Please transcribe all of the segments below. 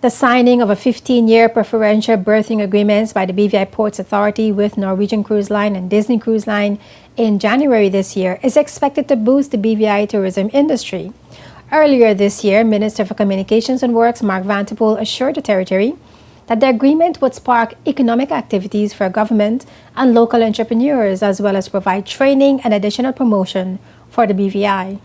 The signing of a 15-year preferential berthing agreements by the BVI Ports Authority with Norwegian Cruise Line and Disney Cruise Line in January this year is expected to boost the BVI tourism industry. Earlier this year, Minister for Communications and Works Mark Vanterpool assured the territory that the agreement would spark economic activities for government and local entrepreneurs, as well as provide training and additional promotion for the BVI.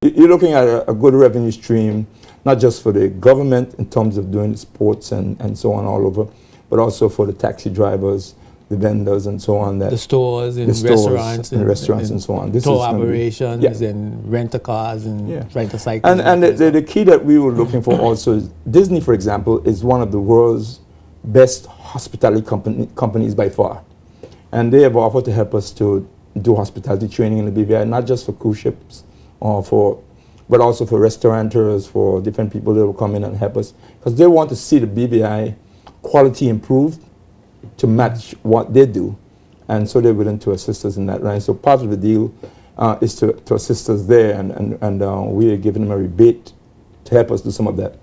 You're looking at a good revenue stream, not just for the government in terms of doing sports and so on all over, but also for the taxi drivers, the vendors and so on. The stores and restaurants and so on. Tour operations and rent-a-cars and rent-a-cycles. And the key that we were looking for also is Disney, for example, is one of the world's best hospitality companies by far. And they have offered to help us to do hospitality training in the BVI, not just for cruise ships, but also for restaurateurs, for different people that will come in and help us, because they want to see the BVI quality improved to match what they do, and so they're willing to assist us in that line. So part of the deal is to assist us there, and we are giving them a rebate to help us do some of that.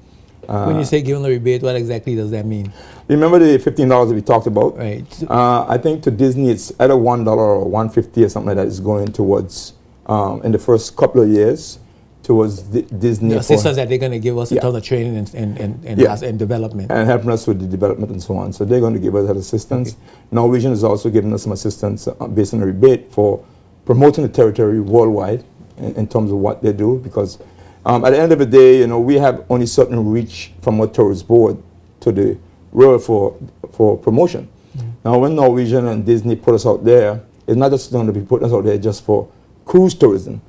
When you say giving a rebate, what exactly does that mean? Remember the $15 that we talked about? Right. I think to Disney it's either $1 or $1.50 or something like that is going towards, in the first couple of years, towards Disney. The assistance that they're going to give us in terms of training and development. And helping us with the development and so on. So they're going to give us that assistance. Okay. Norwegian is also giving us some assistance based on a rebate for promoting the territory worldwide in terms of what they do, because at the end of the day, we have only certain reach from our tourist board to the world for promotion. Mm-hmm. Now when Norwegian and Disney put us out there, it's not just going to be putting us out there just for cruise tourism.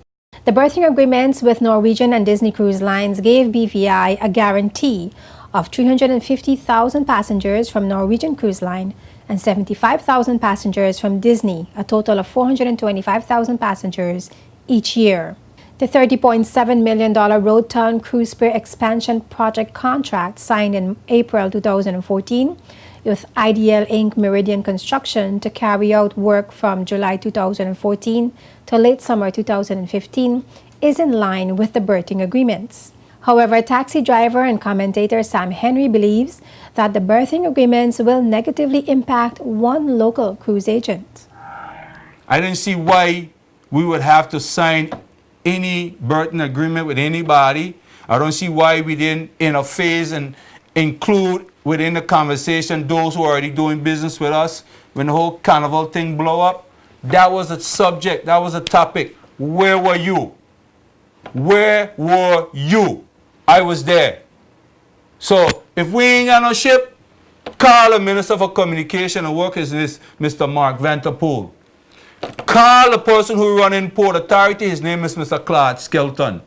The berthing agreements with Norwegian and Disney Cruise Lines gave BVI a guarantee of 350,000 passengers from Norwegian Cruise Line and 75,000 passengers from Disney, a total of 425,000 passengers each year. The $30.7 million Road Town Cruise Pier Expansion Project contract signed in April 2014 with IDL Inc. Meridian Construction to carry out work from July 2014 to late summer 2015 is in line with the berthing agreements. However, taxi driver and commentator Sam Henry believes that the berthing agreements will negatively impact one local cruise agent. I didn't see why we would have to sign any berthing agreement with anybody. I don't see why we didn't interface and include within the conversation those who are already doing business with us. When the whole carnival thing blow up, that was a subject, that was a topic. Where were you? Where were you? I was there. So if we ain't got no ship, call the Minister for Communication and Work, is this Mr. Mark Vanterpool. Call the person who running Port Authority, his name is Mr. Claude Skelton.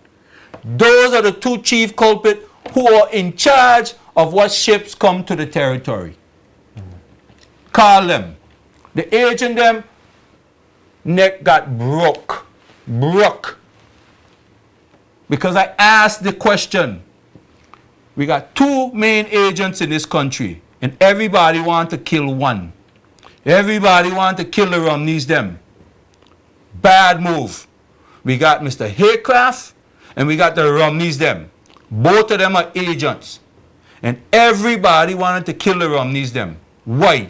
Those are the two chief culprits who are in charge of what ships come to the territory. Call them. The agent them, neck got broke. Because I asked the question. We got two main agents in this country, and everybody want to kill one. Everybody want to kill the Romneys them. Bad move. We got Mr. Haycraft, and we got the Romneys them. Both of them are agents. And everybody wanted to kill the Romneys them. Why?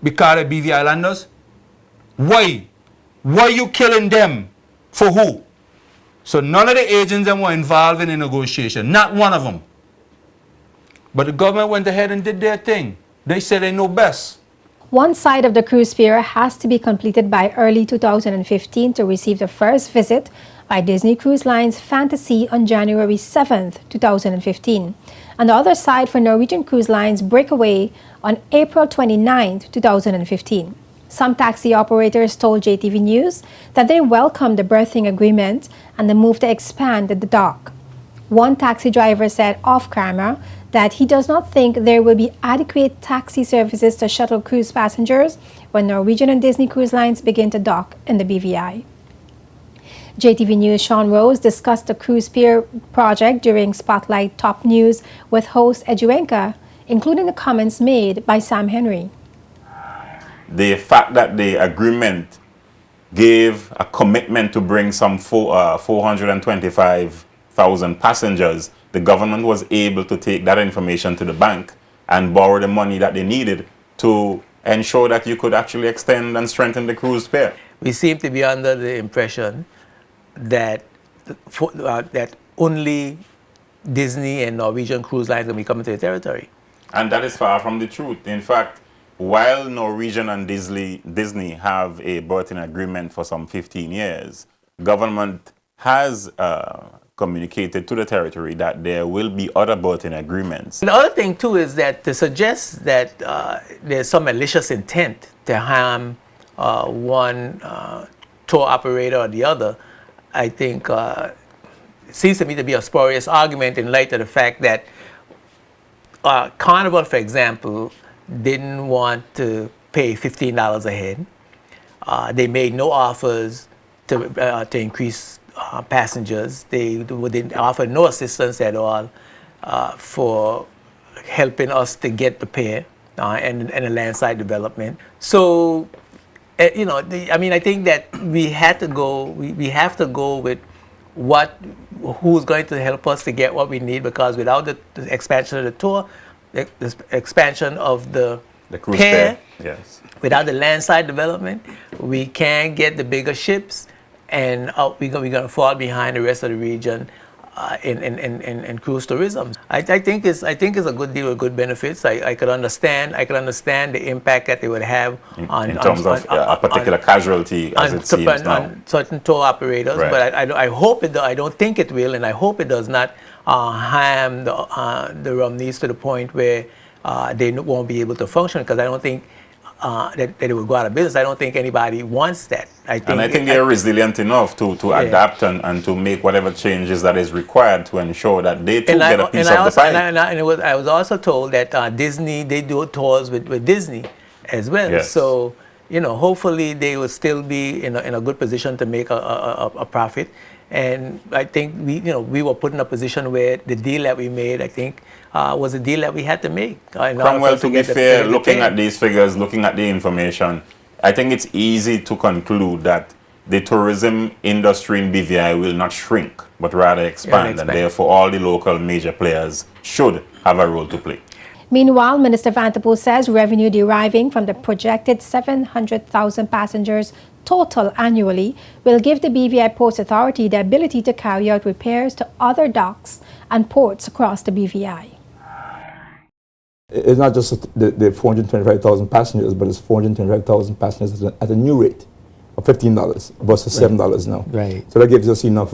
Because of BV Islanders? Why? Why you killing them? For who? So none of the agents them were involved in the negotiation. Not one of them. But the government went ahead and did their thing. They said they know best. One side of the cruise pier has to be completed by early 2015 to receive the first visit by Disney Cruise Line's Fantasy on January 7th, 2015. And the other side for Norwegian Cruise Line's Breakaway on April 29th, 2015. Some taxi operators told JTV News that they welcomed the berthing agreement and the move to expand the dock. One taxi driver said off-camera that he does not think there will be adequate taxi services to shuttle cruise passengers when Norwegian and Disney Cruise Lines begin to dock in the BVI. JTV News' Sean Rose discussed the cruise pier project during Spotlight Top News with host Eduenka, including the comments made by Sam Henry. The fact that the agreement gave a commitment to bring some 425 100,000 passengers, the government was able to take that information to the bank and borrow the money that they needed to ensure that you could actually extend and strengthen the cruise fare. We seem to be under the impression that that only Disney and Norwegian cruise lines will be coming to the territory. And that is far from the truth. In fact, while Norwegian and Disney have a berthing agreement for some 15 years, government has communicated to the territory that there will be other berthing agreements. The other thing too is that to suggest that there's some malicious intent to harm one tour operator or the other, I think seems to me to be a spurious argument in light of the fact that Carnival, for example, didn't want to pay $15 a head. They made no offers to increase passengers. They didn't offer no assistance at all for helping us to get the pier and the landside development. So, you know, I think that we have to go with who's going to help us to get what we need, because without the expansion of the tour, the expansion of the cruise pier, yes, without the landside development, we can't get the bigger ships, and we're going to fall behind the rest of the region in cruise tourism. I think it's a good deal with good benefits. I could understand the impact that they would have in terms of a particular casualty, as it seems now, on certain tour operators. Right. But I hope it. I don't think it will, and I hope it does not harm the Rumneys to the point where they won't be able to function. Because I don't think that it will go out of business. I don't think anybody wants that. I think they're resilient enough to adapt and to make whatever changes that is required to ensure that they too get a piece of the pie. I was also told that Disney, they do tours with Disney as well. Yes. So, you know, hopefully they will still be in a good position to make a profit. And I think we were put in a position where the deal that we made, I think, was a deal that we had to make. Cromwell, to be fair, looking at these figures, looking at the information, I think it's easy to conclude that the tourism industry in BVI will not shrink, but rather expand. And therefore all the local major players should have a role to play. Meanwhile, Minister Vanterpool says revenue deriving from the projected 700,000 passengers total annually will give the BVI Ports Authority the ability to carry out repairs to other docks and ports across the BVI. It's not just the 425,000 passengers, but it's 425,000 passengers at a new rate of $15 versus $7 now. Right. So that gives us enough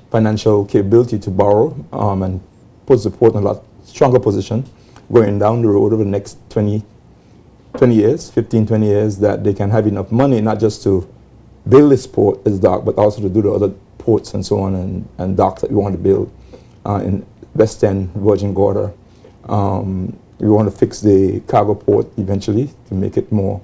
financial capability to borrow and puts the port in a lot stronger position going down the road over the next 15, 20 years, that they can have enough money not just to build this port, this dock, but also to do the other ports and so on and docks that we want to build in West End, Virgin Gorda. We want to fix the cargo port eventually to make it more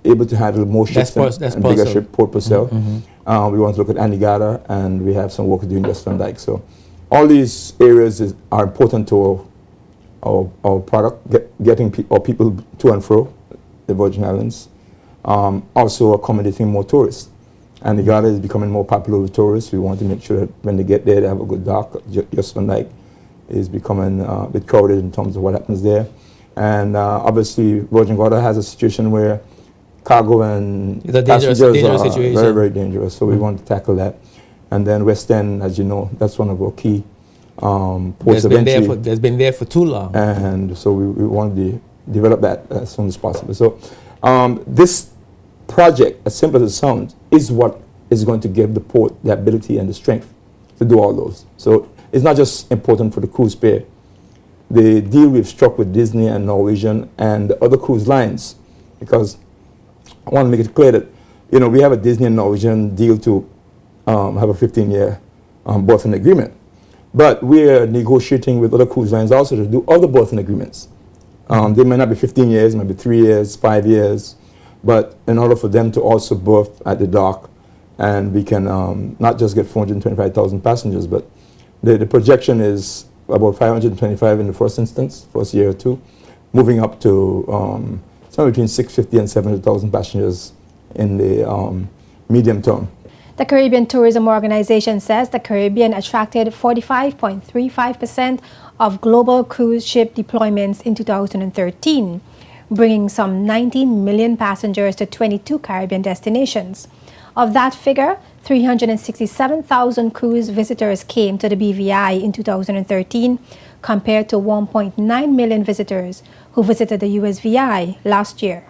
able to handle more ships and bigger ship, Port Purcell. We want to look at Anegada, and we have some work to do in West Van Dyke. So all these areas are important to our product, getting people to and fro the Virgin Islands. Also accommodating more tourists. Anegada is becoming more popular with tourists. We want to make sure that when they get there, they have a good dock. West Van Dyke is becoming a bit crowded in terms of what happens there. And obviously, Virgin Gorda has a situation where cargo and passengers are very, very dangerous. So we want to tackle that. And then West End, as you know, that's one of our key ports of entry. That's been there for too long. And so we want to develop that as soon as possible. So this project, as simple as it sounds, is what is going to give the port the ability and the strength to do all those. So it's not just important for the cruise pair. The deal we've struck with Disney and Norwegian and the other cruise lines, because I want to make it clear that, you know, we have a Disney and Norwegian deal to have a 15-year berthing agreement. But we're negotiating with other cruise lines also to do other berthing agreements. They may not be 15 years, maybe 3 years, 5 years, but in order for them to also berth at the dock, and we can not just get 425,000 passengers, but the projection is about 525 in the first instance, first year or two, moving up to somewhere between 650 and 700,000 passengers in the medium term. The Caribbean Tourism Organization says the Caribbean attracted 45.35% of global cruise ship deployments in 2013, bringing some 19 million passengers to 22 Caribbean destinations. Of that figure, 367,000 cruise visitors came to the BVI in 2013, compared to 1.9 million visitors who visited the USVI last year.